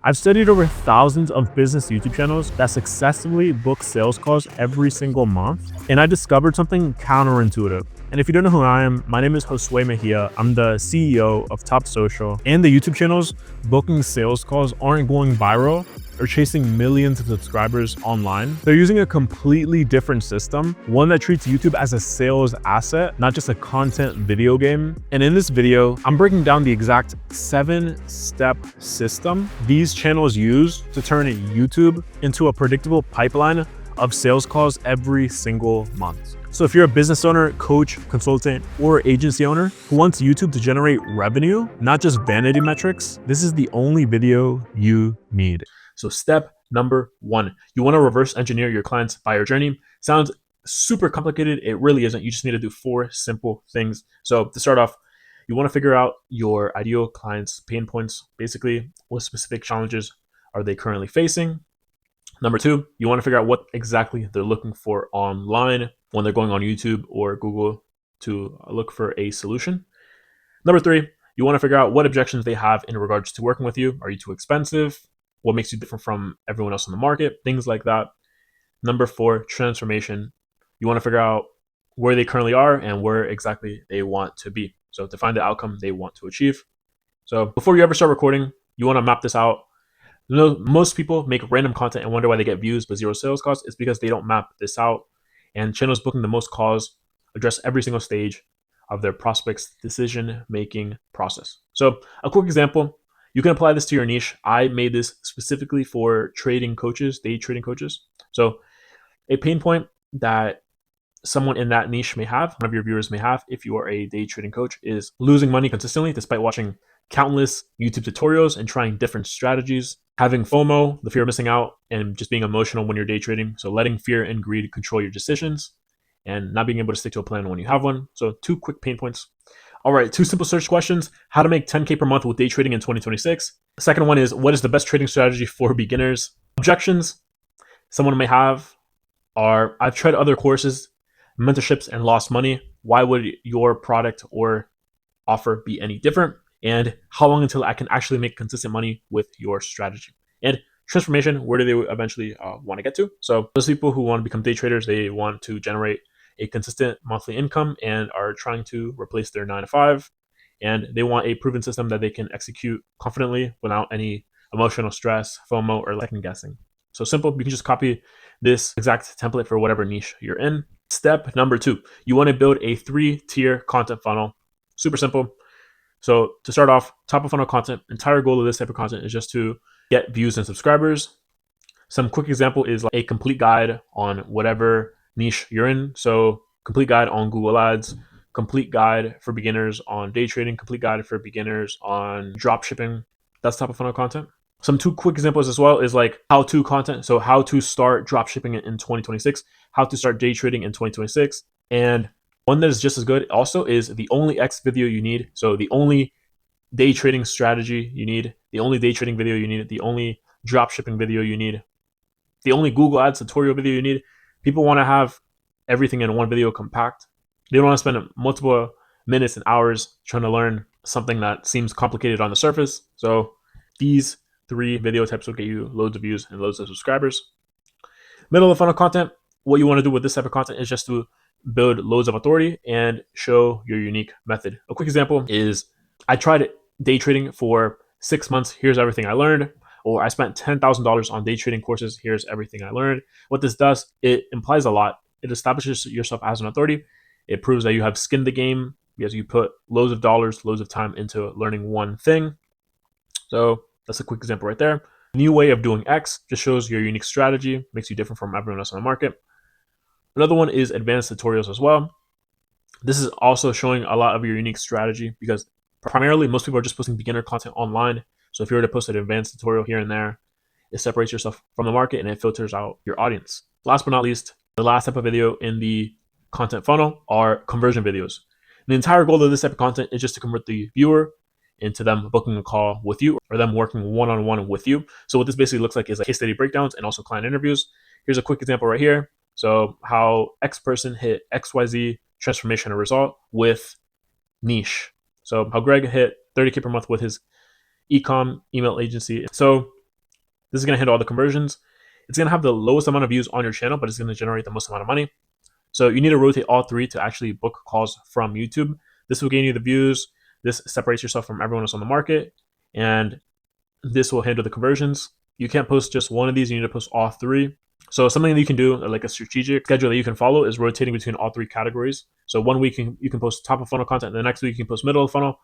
I've studied over thousands of business YouTube channels that successfully book sales calls every single month, and I discovered something counterintuitive. And if you don't know who I am, my name is Josue Mejia. I'm the CEO of Top Social, and the YouTube channels booking sales calls aren't going viral or chasing millions of subscribers online. They're using a completely different system, one that treats YouTube as a sales asset, not just a content video game. And in this video, I'm breaking down the exact 7-step system these channels use to turn YouTube into a predictable pipeline of sales calls every single month. So if you're a business owner, coach, consultant, or agency owner who wants YouTube to generate revenue, not just vanity metrics, this is the only video you need. So step number 1, you want to reverse engineer your client's buyer journey. Sounds super complicated. It really isn't. You just need to do 4 simple things. So to start off, you want to figure out your ideal client's pain points. Basically, what specific challenges are they currently facing? Number 2, you want to figure out what exactly they're looking for online when they're going on YouTube or Google to look for a solution. Number 3, you want to figure out what objections they have in regards to working with you. Are you too expensive? What makes you different from everyone else in the market? Things like that. Number 4, transformation. You want to figure out where they currently are and where exactly they want to be. So to find the outcome they want to achieve. So before you ever start recording, you want to map this out. You know, most people make random content and wonder why they get views but zero sales calls. It's because they don't map this out. And channels booking the most calls address every single stage of their prospects' decision-making process. So a quick example, you can apply this to your niche. I made this specifically for trading coaches, day trading coaches. So a pain point that someone in that niche may have, one of your viewers may have, if you are a day trading coach, is losing money consistently despite watching countless YouTube tutorials and trying different strategies, having FOMO, the fear of missing out, and just being emotional when you're day trading. So letting fear and greed control your decisions and not being able to stick to a plan when you have one. So 2 quick pain points. All right, 2 simple search questions. How to make 10K per month with day trading in 2026. The second one is, what is the best trading strategy for beginners? Objections someone may have are, I've tried other courses, mentorships, and lost money. Why would your product or offer be any different? And how long until I can actually make consistent money with your strategy? And transformation, where do they eventually want to get to? So those people who want to become day traders, they want to generate a consistent monthly income and are trying to replace their 9-to-5. And they want a proven system that they can execute confidently without any emotional stress, FOMO, or second guessing. So simple, you can just copy this exact template for whatever niche you're in. Step number 2, you want to build a 3-tier content funnel. Super simple. So to start off, top of funnel content, entire goal of this type of content is just to get views and subscribers. Some quick example is like a complete guide on whatever niche you're in. So complete guide on Google Ads, complete guide for beginners on day trading, complete guide for beginners on drop shipping. That's top of funnel content. Some 2 quick examples as well is like how-to content. So how to start drop shipping in 2026, how to start day trading in 2026. And one that is just as good also is the only X video you need. So the only day trading strategy you need, the only day trading video you need, the only drop shipping video you need, the only Google Ads tutorial video you need. People want to have everything in one video compact. They don't want to spend multiple minutes and hours trying to learn something that seems complicated on the surface. So these 3 video types will get you loads of views and loads of subscribers. Middle of the funnel content, what you want to do with this type of content is just to build loads of authority and show your unique method. A quick example is, I tried day trading for 6 months. Here's everything I learned. Or I spent $10,000 on day trading courses. Here's everything I learned. What this does, it implies a lot. It establishes yourself as an authority. It proves that you have skin in the game because you put loads of dollars, loads of time into learning one thing. So that's a quick example right there. New way of doing X just shows your unique strategy, makes you different from everyone else in the market. Another one is advanced tutorials as well. This is also showing a lot of your unique strategy because primarily most people are just posting beginner content online. So if you were to post an advanced tutorial here and there, it separates yourself from the market and it filters out your audience. Last but not least, the last type of video in the content funnel are conversion videos. The entire goal of this type of content is just to convert the viewer into them booking a call with you or them working one-on-one with you. So what this basically looks like is like case study breakdowns and also client interviews. Here's a quick example right here. So how X person hit XYZ transformation or result with niche. So how Greg hit 30K per month with his ecom email agency. So This is going to handle all the conversions. It's going to have the lowest amount of views on your channel, but it's going to generate the most amount of money. So you need to rotate all three to actually book calls from YouTube. This will gain you the views. This separates yourself from everyone else on the market. And this will handle the conversions. You can't post just one of these. You need to post all three. So something that you can do, like a strategic schedule that you can follow, is rotating between all three categories. So one week you can post top of funnel content. The next week you can post middle of funnel.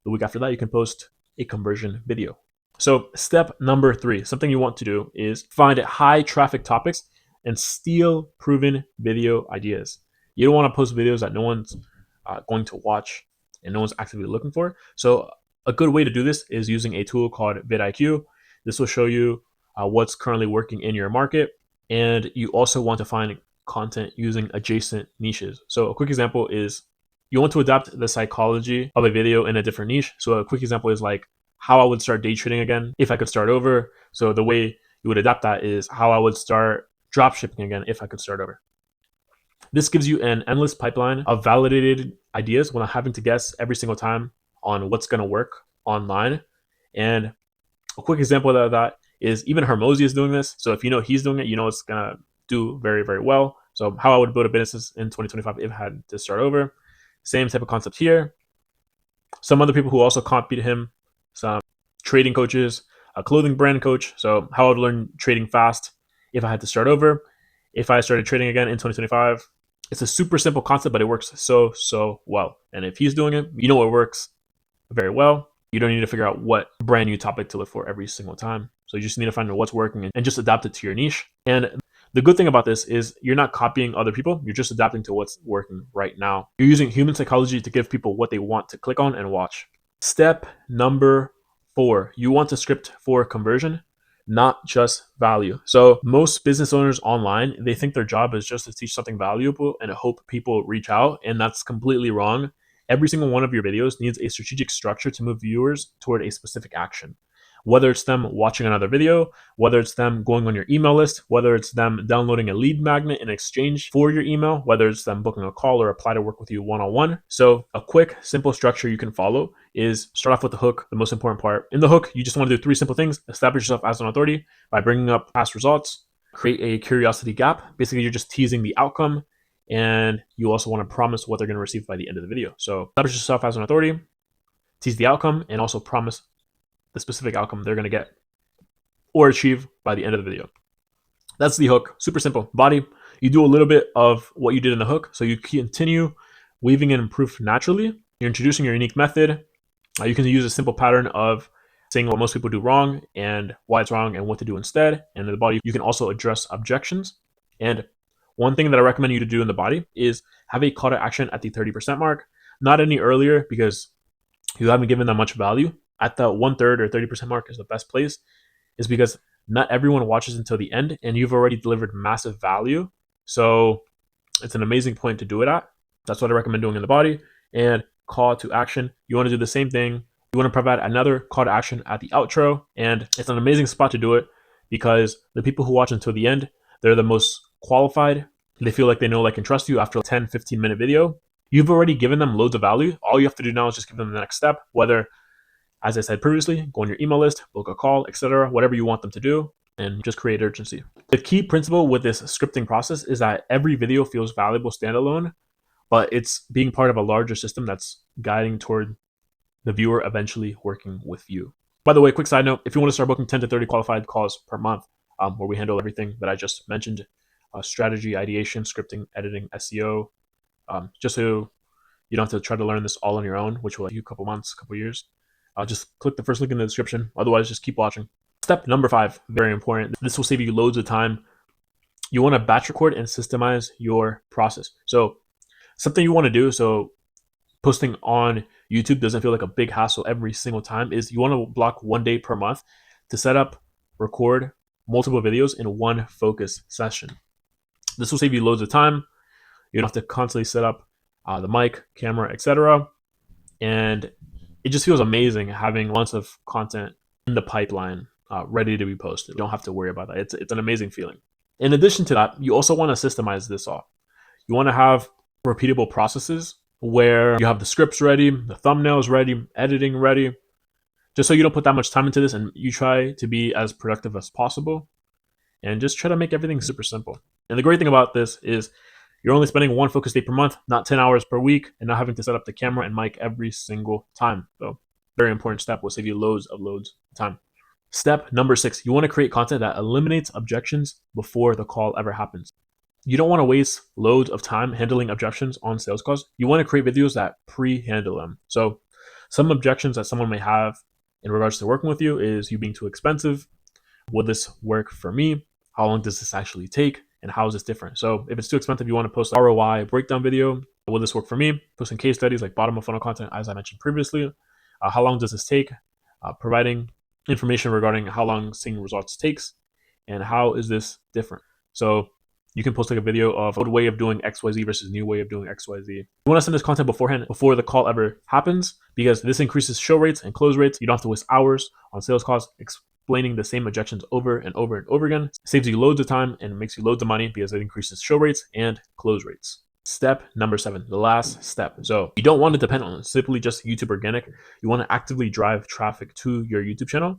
The week after that you can post a conversion video. So step number 3, something you want to do is find high traffic topics and steal proven video ideas. You don't want to post videos that no one's going to watch and no one's actively looking for. So a good way to do this is using a tool called vidIQ. This will show you what's currently working in your market. And you also want to find content using adjacent niches. So a quick example is you want to adapt the psychology of a video in a different niche. So a quick example is like how I would start day trading again if I could start over. So the way you would adapt that is how I would start drop shipping again if I could start over. This gives you an endless pipeline of validated ideas without having to guess every single time on what's going to work online. And a quick example of that is even Hermosi is doing this. So if you know he's doing it, you know it's going to do very, very well. So how I would build a business in 2025 if I had to start over. Same type of concept here. Some other people who also copied him, some trading coaches, a clothing brand coach. So how I would learn trading fast if I had to start over. If I started trading again in 2025, it's a super simple concept, but it works so well. And if he's doing it, you know it works very well. You don't need to figure out what brand new topic to look for every single time. So you just need to find out what's working and just adapt it to your niche. And the good thing about this is you're not copying other people. You're just adapting to what's working right now. You're using human psychology to give people what they want to click on and watch. Step number 4, you want to script for conversion, not just value. So most business owners online, they think their job is just to teach something valuable and hope people reach out. And that's completely wrong. Every single one of your videos needs a strategic structure to move viewers toward a specific action. Whether it's them watching another video, whether it's them going on your email list, whether it's them downloading a lead magnet in exchange for your email, whether it's them booking a call or apply to work with you one-on-one. So a quick, simple structure you can follow is start off with the hook, the most important part. In the hook, you just want to do 3 simple things. Establish yourself as an authority by bringing up past results, create a curiosity gap. Basically, you're just teasing the outcome, and you also want to promise what they're going to receive by the end of the video. So establish yourself as an authority, tease the outcome, and also promise the specific outcome they're going to get or achieve by the end of the video. That's the hook. Super simple. Body, you do a little bit of what you did in the hook. So you continue weaving in proof naturally. You're introducing your unique method. You can use a simple pattern of saying what most people do wrong and why it's wrong and what to do instead. And in the body, you can also address objections. And one thing that I recommend you to do in the body is have a call to action at the 30% mark, not any earlier because you haven't given them much value. At the 1/3 or 30% mark is the best place, is because not everyone watches until the end and you've already delivered massive value. So it's an amazing point to do it at. That's what I recommend doing in the body. And call to action, you want to do the same thing. You want to provide another call to action at the outro. And it's an amazing spot to do it because the people who watch until the end, they're the most qualified. They feel like they know, like, and trust you after a 10, 15-minute video. You've already given them loads of value. All you have to do now is just give them the next step, whether, as I said previously, go on your email list, book a call, etc., whatever you want them to do, and just create urgency. The key principle with this scripting process is that every video feels valuable standalone, but it's being part of a larger system that's guiding toward the viewer eventually working with you. By the way, quick side note, if you want to start booking 10 to 30 qualified calls per month, where we handle everything that I just mentioned, strategy, ideation, scripting, editing, SEO, just so you don't have to try to learn this all on your own, which will take you a couple months, couple years. Just click the first link in the description. Otherwise, just keep watching. Step number 5, very important. This will save you loads of time. You want to batch record and systemize your process. So something you want to do, so posting on YouTube doesn't feel like a big hassle every single time, is you want to block 1 day per month to set up, record multiple videos in one focus session. This will save you loads of time. You don't have to constantly set up the mic, camera, etc. And it just feels amazing having lots of content in the pipeline ready to be posted. You don't have to worry about that. It's an amazing feeling. In addition to that, you also want to systemize this off. You want to have repeatable processes where you have the scripts ready, the thumbnails ready, editing ready, just so you don't put that much time into this and you try to be as productive as possible and just try to make everything super simple. And the great thing about this is you're only spending one focus day per month, not 10 hours per week, and not having to set up the camera and mic every single time. So, very important step will save you loads of time. Step number 6, you want to create content that eliminates objections before the call ever happens. You don't want to waste loads of time handling objections on sales calls. You want to create videos that pre-handle them. So, some objections that someone may have in regards to working with you is you being too expensive. Will this work for me? How long does this actually take? And how is this different? So if it's too expensive, you want to post an ROI breakdown video. Will this work for me? Posting case studies like bottom of funnel content, as I mentioned previously. How long does this take? Providing information regarding how long seeing results takes and how is this different. So you can post like a video of old way of doing XYZ versus new way of doing XYZ. You want to send this content beforehand, before the call ever happens, because this increases show rates and close rates. You don't have to waste hours on sales calls explaining the same objections over and over and over again. It saves you loads of time and makes you loads of money because it increases show rates and close rates. Step number 7, the last step. So you don't want to depend on simply just YouTube organic. You want to actively drive traffic to your YouTube channel.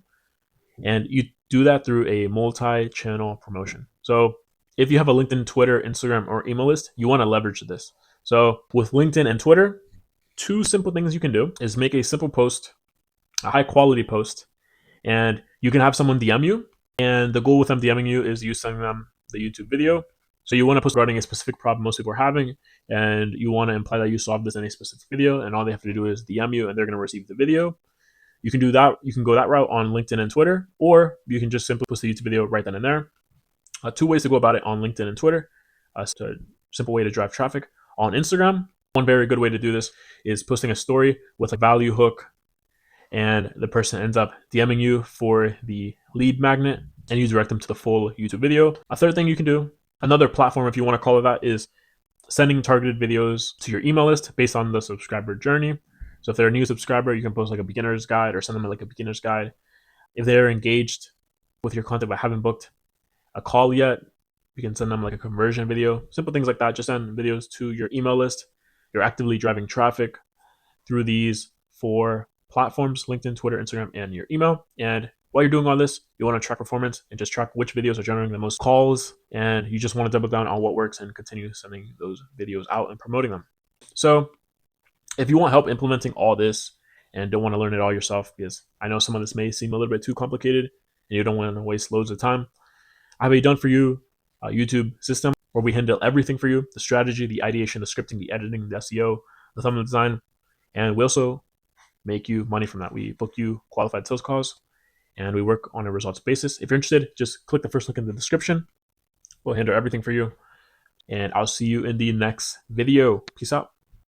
And you do that through a multi-channel promotion. So if you have a LinkedIn, Twitter, Instagram, or email list, you want to leverage this. So with LinkedIn and Twitter, 2 simple things you can do is make a simple post, a high quality post, and you can have someone DM you. And the goal with them DMing you is you sending them the YouTube video. So you want to post regarding a specific problem most people are having, and you want to imply that you solved this in a specific video, and all they have to do is DM you and they're going to receive the video. You can do that. You can go that route on LinkedIn and Twitter, or you can just simply post the YouTube video right then and there. 2 ways to go about it on LinkedIn and Twitter. It's a simple way to drive traffic. On Instagram, one very good way to do this is posting a story with a value hook, and the person ends up DMing you for the lead magnet, and you direct them to the full YouTube video. A third thing you can do, another platform if you want to call it that, is sending targeted videos to your email list based on the subscriber journey. So if they're a new subscriber, you can post like a beginner's guide or send them like a beginner's guide. If they're engaged with your content but haven't booked a call yet, you can send them like a conversion video. Simple things like that. Just send videos to your email list. You're actively driving traffic through these 4 platforms: LinkedIn, Twitter, Instagram, and your email. And while you're doing all this, you want to track performance and just track which videos are generating the most calls. And you just want to double down on what works and continue sending those videos out and promoting them. So if you want help implementing all this and don't want to learn it all yourself, because I know some of this may seem a little bit too complicated and you don't want to waste loads of time, I have a done for you YouTube system where we handle everything for you: the strategy, the ideation, the scripting, the editing, the SEO, the thumbnail design. And we also make you money from that. We book you qualified sales calls and we work on a results basis. If you're interested, just click the first link in the description. We'll handle everything for you. And I'll see you in the next video. Peace out.